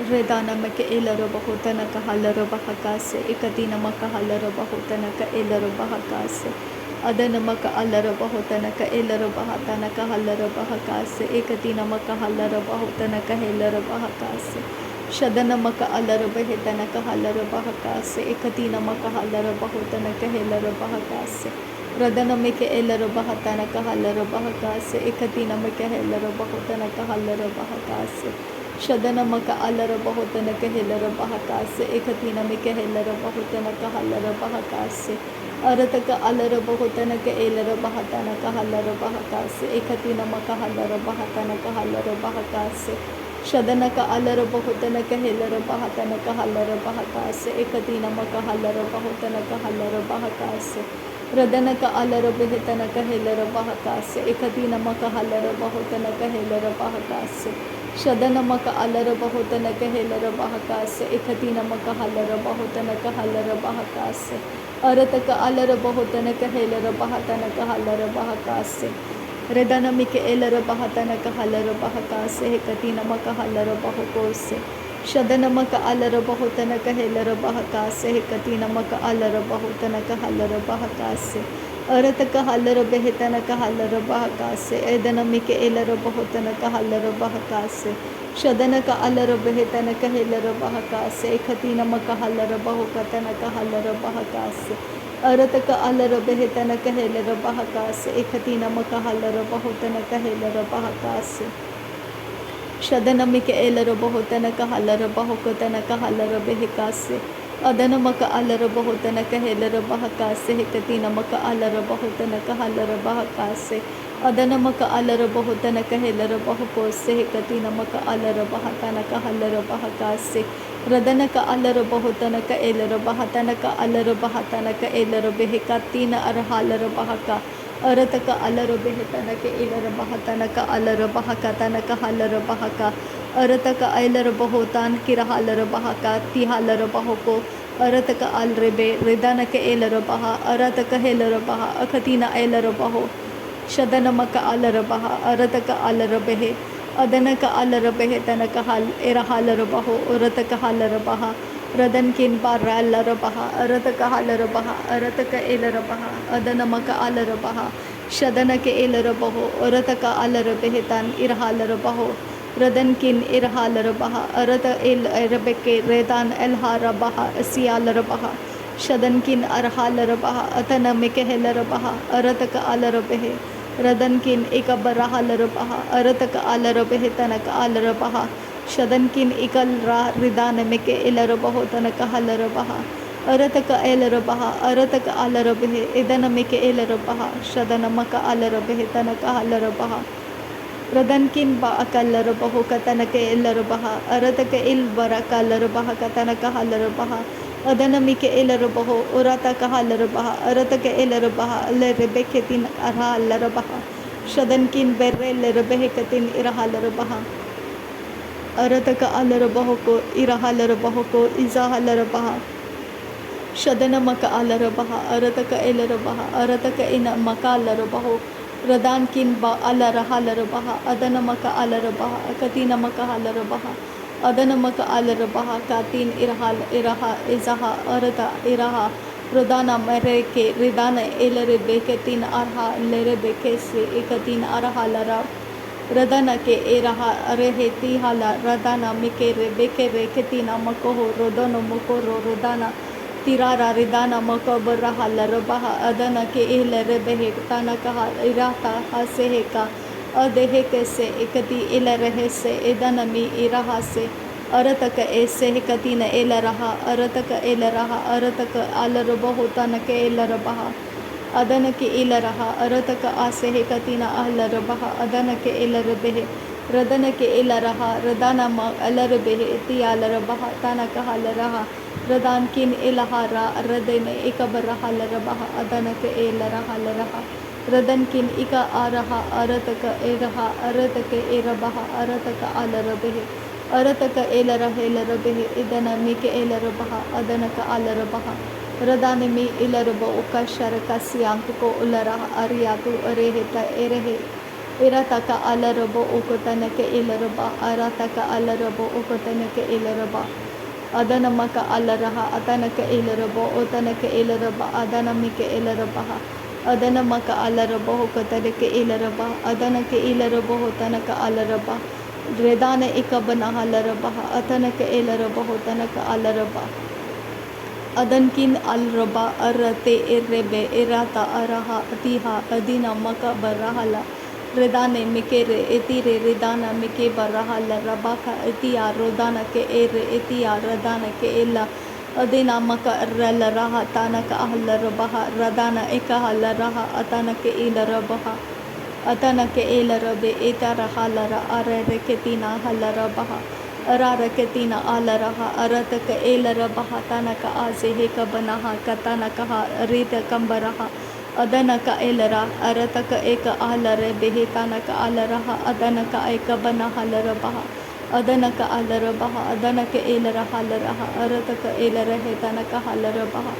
Redana meke elaro bahotana kahalaro bahakase ekatina maka halaro bahotana ka elaro bahakase adana maka alaro bahotana ka elaro bahatana ka halaro bahakase ekatina maka halaro bahotana ka helaro bahakase shadana maka alaro bahetana ka halaro bahakase ekatina maka halaro bahotana ka helaro bahakase radana meke elaro bahatana ka halaro bahakase ekatina maka helaro bahotana ka halaro bahakase शदन मक अलर बहुतन कहलर बहकास एकतीन में Kahler बहुतन कहलर बहकास अरत का अलर बहुतन कहलर बहतन कहलर बहकास एकतीन मक हलर बहतन कहलर बहकास शदन का अलर बहुतन कहलर बहतन कहलर बहकास एकतीन मक हलर बहुतन कहलर बहकास रदन का अलर बेहतन कहलर बहकास एकतीन मक हलर बहुतन कहलर बहकास शदन मक अलर बहुतन कहलर बहकास एकतीन मक हलर बहुतन कहलर बहकास अरत का अलर बहुतन कहलर बहतन कहलर बहकास रदन मिक एलर बहतन कहलर बहकास एकतीन मक हलर बहकोस शदन मक अलर बहुतन कहलर बहकास एकतीन मक अलर बहुतन कहलर बहकास अरत कहलर बेहतन कहलर बहकास एदन मिक एलर बहुतन कहलर बहकास शदन का अलर बेहतन कहलर बहकास एकतीन मक हलर बहुकतन कहलर बहकास अरत का अलर बेहतन कहलर बहकास एकतीन मक हलर बहुतन कहलर बहकास शदन मिक एलर बहुतन कहलर बहुकतन कहलर बेहकास अदन मक अलर बहुतन कहलर बहकास एकतीन मक अलर बहुतन कहलर बहकास अदन मक अलर बहुतन कहलर बहकोस एकतीन मक अलर बहतन कहलर बहकास रदन का अलर बहुतन कहलर बहतन का अलर बहतन कहलर बेहकतीन अरहालर बहका अरत का अलर बेहतन के एलर बहतन का अलर बहकतन कहलर बहका अरत का एलर बहुतान किरहालर बहका तिहालर बहको अरत का अलर बे रिदन के एलर बहा अरत का हेलर बहा अखतीना एलर बहो शदन मक अलर बहा अरत का अलर बेहे अदन का अलर बेहतन का हल एरहालर बहो अरत का हलर बहा रदन किन बार बहा अरत का हलर बहा अरत का एलर बहा अदन मक अलर बहा शदन के एलर बहो अरत का अलर बेहतन इरहालर बहो रदन किन इरहालर बहा अरत एल रबके रेदान एलहार बहा सियालर बहा शदन किन अरहालर बहा अतन में कहलर बहा अरत का अलर बेहे रदन किन एक बरहालर बहा अरत का अलर बेहतन का अलर बहा शदन किन इकल रा रिदान में के एलर बहुतन कहलर बहा अरत का एलर बहा अरत का अलर बेहे इदन में के एलर बहा शदन मक अलर बेहतन कहलर बहा रदन किन बा अकलर बहु कतन के एलर बहा अरत के इल बर कलर बहा कतन कहलर बहा अदन मिके एलर बहो उरत कहलर बहा अरत के एलर बहा लर बेखतिन अरहालर बहा शदन किन बेर्रे लर बेहकतिन इरहालर बहा अरत का अलर बहो को इरहालर बहो को इजाहलर बहा शदन मक अलर बहा अरत का एलर बहा अरत का इन मकालर बहो रदान किन बा अलर हालर बहा अदन मक अलर बहा कतीन मक हलर बहा अदन मक अलर बहा कातीन इरहाल इरहा इजहा अरता इरहा रदाना मरे के रिदान एलर बेकतीन अरहा लरे बेके से एकतीन अरहा लरा रदन के एरहा अरहे तिहाला रदाना मिके रे बेके रे कतीना मको रोदन मको रोदाना तिरारा रिदाना मकबर रहा लरबहा अदन के एलर बेहे ताना कहा इराता हसे का अदेह के से एकती एल रहे से एदन मी इरहा से अरत का ऐसे कती न एल रहा अरत का एल रहा अरत का अलर बहुता न के एल रबहा अदन के एल रहा अरत का आसे कती न अहलर बहा अदन के एलर बेहे रदन के एल रहा रदाना म अलर बेहे तियालर बहा ताना कहा रहा रदान किन एलहारा रदन एकबर रहा लर बहा अदन के एल रहा लरहा रदन किन इका आ रहा अरत का ए रहा अरत के ए रबहा अरत का अलर बेहे अरत का एलर हेलर बेहे इदन मी के एलर बहा अदन का अलर बहा रदान मी इलर बो का शर का सियांक को उलरा अरियातु अरे हेता एरहे irataka alarabo ukotanaka ilaraba arataka alarabo ukotanaka ilaraba adanamaka alaraha atanaka ilarabo utanaka ilaraba adanamika ilarabaha adanamaka alarabo ukotanaka ilaraba adanaka ilarabo utanaka alaraba redana ikabanaha larabaha atanaka ilarabo utanaka alaraba adankin alraba arate irrebe irata araha atiha adina maka barahala redane mikere etire redana mike barahala rabaka etia rodana ke ere etia radana ke ella adina maka rala raha tanaka ahla rabaha radana ekahla raha atanake ila rabaha atanake ela rabe etara halara arare ketina halarabaha arara ketina alaraha arataka ela rabaha tanaka azeheka banaha katanaka rita kambaraha adanaka elara arataka eka alare behetanaka alaraha adanaka eka banaha larabaha adanaka alarabaha adanaka elara halaraha arataka elara hetanaka halarabaha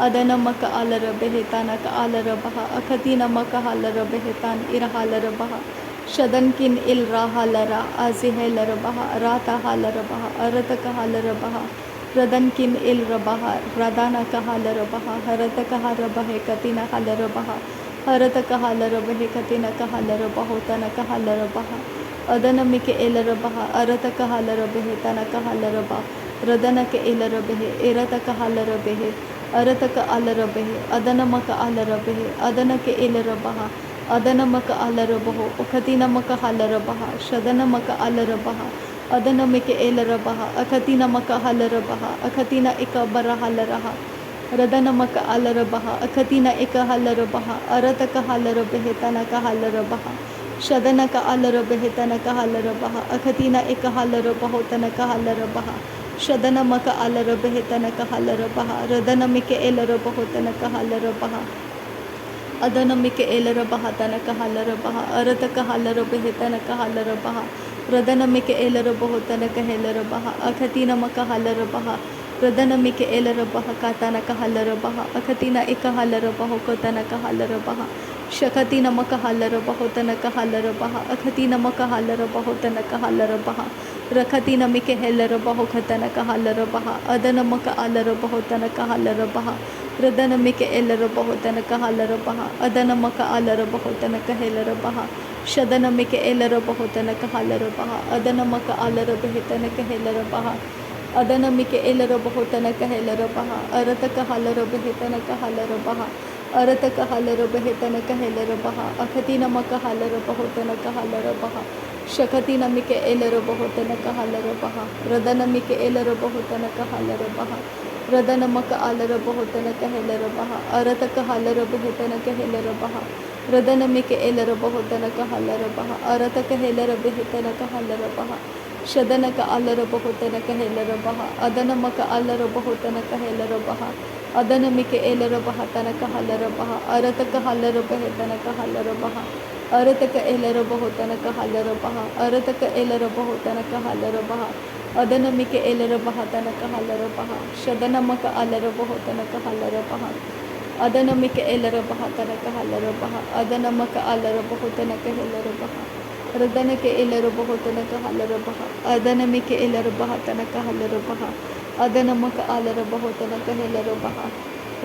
adanamaka alara behetanaka alarabaha akatina maka halara behetan irahalarabaha shadankin ilra halara azihilarabaha rata halarabaha arataka halarabaha radankin ilrabaha radanaka halarabaha harataka harabahe katina halarabaha harataka halarabahe katina kahalarabaho tanaka halarabaha adanamike ilarabaha arataka halarabahe tanaka halarabaha radanaka ilarabahe irataka halarabahe arataka alarabahe adanamaka alarabahe adanake ilarabaha adanamaka alarabaho ukatina maka halarabaha shadanamaka alarabaha adanamike ilarabaha akatina maka halarabaha akatina ikabara halaraha radanamaka alarabaha akatina ika halarabaha arataka halarabahe tanaka halarabaha shadanaka alarabahe tanaka halarabaha akatina ika halarabaho tanaka halarabaha shadanamaka alarabahe tanaka halarabaha radanamike ilarabaho tanaka halarabaha adanamike ilarabaha tanaka halarabaha arataka halarabahe tanaka halarabaha radanamike ilarabaho tanaka halarabaha akatina maka halarabaha radanamike ilarabaha katanaka halarabaha akatina ika halarabaho katanaka halarabaha shakatina maka halarabaho tanaka halarabaha akatina maka halarabaho tanaka halarabaha rakatina mike halarabaho katanaka halarabaha adanamaka alarabaho tanaka halarabaha radanamike ilarabaho tanaka halarabaha adanamaka alarabaho tanaka halarabaha shadanamike ilarabaho tanaka halarabaha adanamaka alarabahe tanaka halarabaha adanamike ilarabaho tanaka halarabaha arataka halarabahe tanaka halarabaha arataka halarabahe tanaka halarabaha akatina maka halarabaho tanaka halarabaha shakatina mike ilarabaho tanaka halarabaha radanamike ilarabaho tanaka halarabaha radanamaka alarabaho tanaka halarabaha arataka halarabahe tanaka halarabaha radanamike ilarabaho tanaka halarabaha arataka halarabahe tanaka halarabaha shadanaka alarabaho tanaka halarabaha adanamaka alarabaho tanaka halarabaha adanamike ilarabaha tanaka halarabaha arataka halarabahe tanaka halarabaha arataka ilarabaho tanaka halarabaha arataka ilarabaho tanaka halarabaha adanamike ilarabaha tanaka halarabaha shadanamaka alarabaho tanaka halarabaha adanamike ilarabaha tanaka halarabaha adanamaka alarabaho tanaka halarabaha radanake ilarabaho tanaka halarabaha adanamike ilarabaha tanaka halarabaha adanamaka alarabaho tanaka halarabaha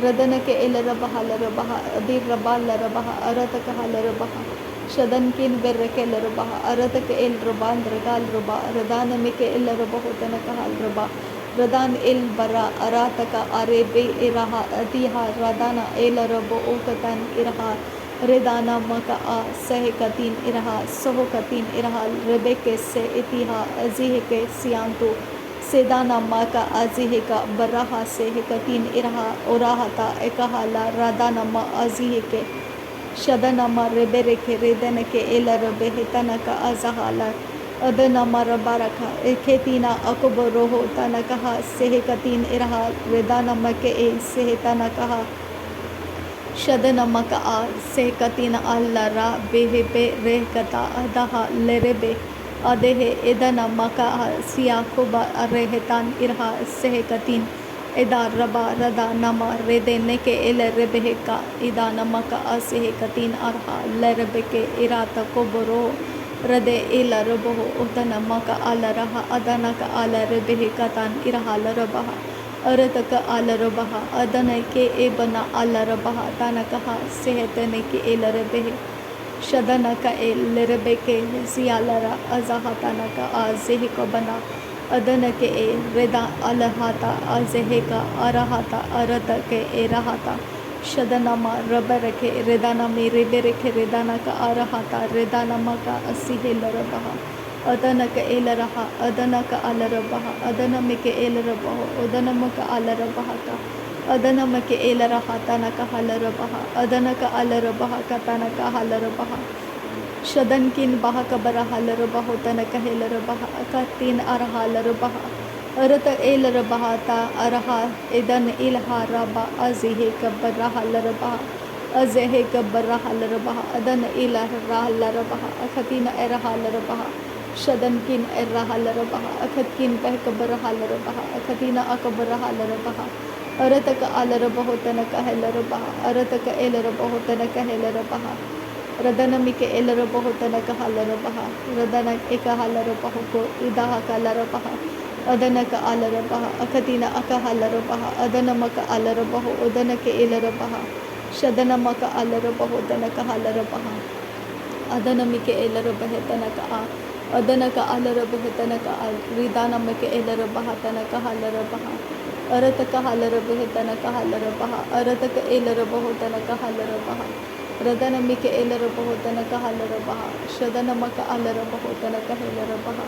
radanake ilarabaha larabaha adirrabal larabaha arataka halarabaha shadankin berrake larabaha arataka ilraban ragal raba radanamike ilarabaho tanaka halraba radan ilbara arataka arebe iraha atiha radana ilarabo ukatan iraha redana maka a sehkatin iraha sohkatin iraha rebeke se itiha azihke sianto sedana maka azihka baraha sehkatin iraha orahata ekahala radana ma azihke shadanama rebereke redanake ilarabe tanaka azahala adanama rabaraka eketina akuboroho tanakaha sehkatin iraha redanama ke sehetanakaha shadanamaka a sehkatina allara behebe rehkata adaha lerebe adehe edanamaka siyakuba rehetan iraha sehkatin इदा रबा रदा नमा रेदे नेके L रेबे का इदा नमका असे कतीन अरहा लरबे के इराता कोबरो रदे एल रबो उदन मका आल रहा अदन का आल रेबे कतान इरहा रबहा अरतक आल रबहा अदन के ए बना आल रबहा तानकहा सेहतने के एल रेबे शदन का एल रेबे के सियालरा अजहा तानका आजे को बना अदन के ए रेदा अलहाता अजहे का अरहाता अरत के ए रहाता शदनमा रब रखे रेदाना में रेबे रखे रेदाना का अरहाता रेदानमा का असीहे लरबहा अदन का एल रहा अदन का अल रबहा अदनम के एल रबहो अदनम का अल रबहा का अदनम के एल रहा तना का हल रबहा अदन का अल रबहा का तना का हल रबहा शदन किन बहा कबर हल रबहो तन कहेल रबहा का तीन अरहा लरबहा अरत एल रबहा ता अरहा इदन इलहा रबा अज़हे कबर हल रबहा अज़हे कबर हल रबहा अदन इलहा लरबहा अखतीन अरहा लरबहा शदन किन अरहा लरबहा अखत किन बह कबर हल रबहा अखतीन अकबर हल रबहा अरत का अल रबहो तन कहेल रबहा अरत का एल रबहो तन कहेल रबहा रदन के एल रबहो तन कहल रबहा रदन एक हल रबहो को इदाह का लरबहा अदन का आल रबहा अखतीन अकहल रबहा अदन मक आल रबहो उदन के एल रबहा शदन मक आल रबहो तन कहल रबहा अदन के एल रबह तन का अदन का आल रबह तन का रिदान के एल रबहा तन कहल रबहा अरत का हल रबह तन कहल रबहा अरत का एल रबहो तन कहल रबहा रदन के एल रबहो तन कहल रबहा शदन मक आल रबहो तन कहल रबहा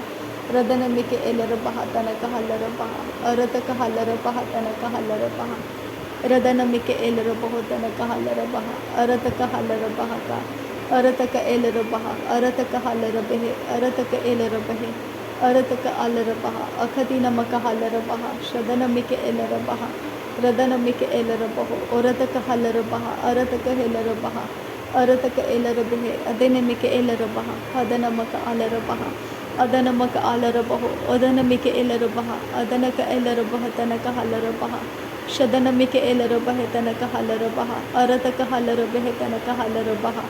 रदन के एल रबहा तन कहल रबहा अरत का हल रबहा तन कहल रबहा रदन के एल रबहो तन कहल रबहा अरत का हल रबहा का अरत का एल रबहा अरत का हल रबहे अरत का एल रबहे अरत का आल रबहा अखतीन मक हल रबहा शदन के एल रबहा रदन के एल रबहो औरत का हल रबहा अरत का हेल रबहा अरत का एल रबहे अदन के एल रबहा अदन मक आल रबहा अदन मक आल रबहो अदन के एल रबहा अदन का एल रबह तन का हल रबहा शदन के एल रबह तन का हल रबहा अरत का हल रबह तन का हल रबहा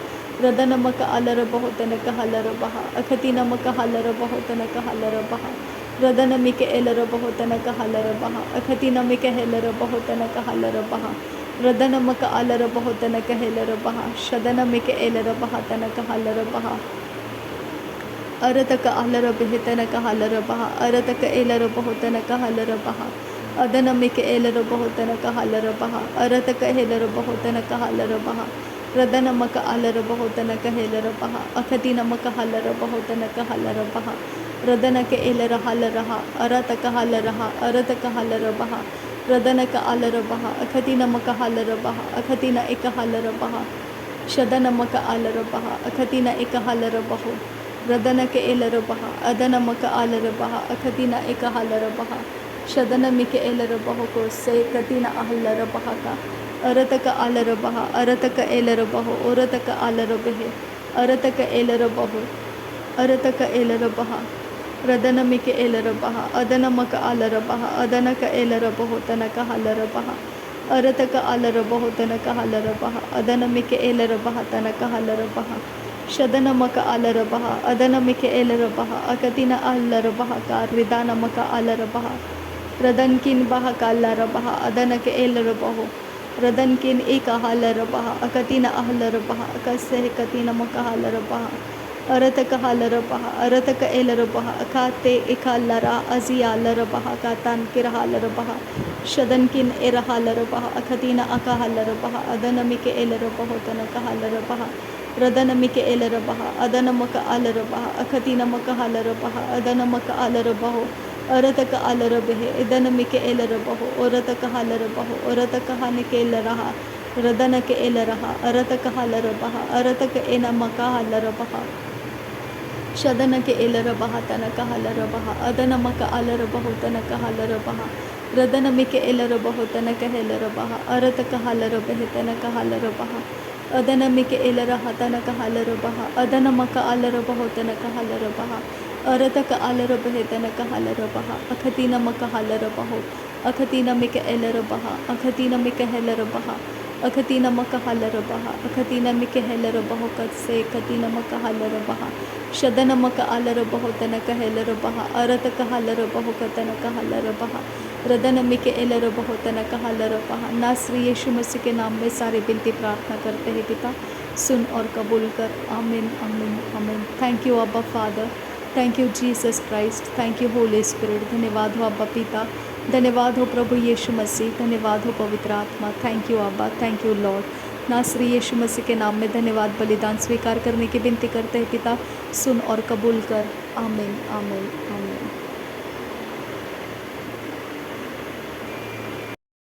रदन मक आल रबहो तन का हल रबहा अखतीन मक हल रबहो तन का हल रबहा रदन के एल रबहो तन का हल रबहा अखतीन के हेल रबहो तन का हल रबहा रदन मक आल रबहो तन का हेल रबहा शदन के एल रबहा तन का हल रबहा अरत का आल रबह तन का हल रबहा अरत का एल रबहो तन का हल रबहा अदन के एल रबहो तन का हल रबहा अरत का हेल रबहो तन का हल रबहा रदन मक आल रबहो तन का हेल रबहा अखतीन मक हल रबहो तन का हल रबहा रदन के एल रहल रहा अरत का हल रहा अरत का हल रबहा रदन का आल रबहा अखतीन मक हल रबहा अखतीन एक हल रबहा शदन मक आल रबहा अखतीन एक हल रबहो रदन के एल रबहा अदन मक आल रबहा अखतीन एक हल रबहा शदन के एल रबहो को से कतीन अहल रबहा का अरत का आल रबहा अरत का एल रबहो औरत का आल रबहे अरत का एल रबहो अरत का एल रबहा रदन के एल रबहा अदन मक आल रबहा अदन का एल रबहो तन का हल रबहा अरत का आल रबहो तन का हल रबहा अदन के एल रबहा तन का हल रबहा शदन मक आल रबहा अदन के एल रबहा अकतीन आल रबहा का रिदान मक आल रबहा रदन किन बहा का अल रबहा अदन के एल रबहो रदन किन एक हल रबहा अकतीन अहल रबहा अकसे कतीन मक हल रबहा अरत का हल रबहा अरत का एल रबहा अकाते एक लरा अजिया लरबहा का तान के रहल रबहा शदन किन ए रहल रबहा अखतीन अका हल रबहा अदन के एल रबहो तन का हल रबहा रदन के एल रबहा अदन मक आल रबहा अखतीन मक हल रबहा अदन मक आल रबहो अरत का आल रबहे इदन के एल रबहो औरत का हल रबहो औरत का हन के एल रहा रदन के एल रहा अरत का हल रबहा अरत का एन मका हल रबहा शदन के एल रबहा तन का हल रबहा अदन मक आल रबहो तन का हल रबहा रदन के एल रबहो तन का हेल रबहा अरत का हल रबहे तन का हल रबहा अदन के एल रहा तन का हल रबहा अदन मक आल रबहो तन का हल रबहा अरतक आलर बहेतन कहलर बहा अखतीन मकहलर बहो अखतीन मिक एलर बहा अखतीन मिक हेलर बहा अखतीन मकहलर बहा अखतीन मिक हेलर बहो कसे कतीन मकहलर बहा शदन मक आलर बहो तन कहलर बहा अरत कहलर बहो कतन कहलर बहा रदन मिक एलर बहो तन कहलर बहा। नासरी यीशु मसीह के नाम में सारे बिनती प्रार्थना करते हैं पिता, सुन और कबूल कर। आमीन आमीन आमीन। थैंक यू अब्बा father, thank you Jesus Christ, thank you Holi spirit. धन्यवाद हो अब्बा पिता, धन्यवाद हो प्रभु यीशु मसीह, धन्यवाद हो पवित्र आत्मा। थैंक यू अब्बा, थैंक यू लॉर्ड। नासरी यीशु मसीह के नाम में धन्यवाद। बलिदान स्वीकार करने की विनती करते हैं पिता, सुन और कबूल कर। आमीन आमीन आमीन।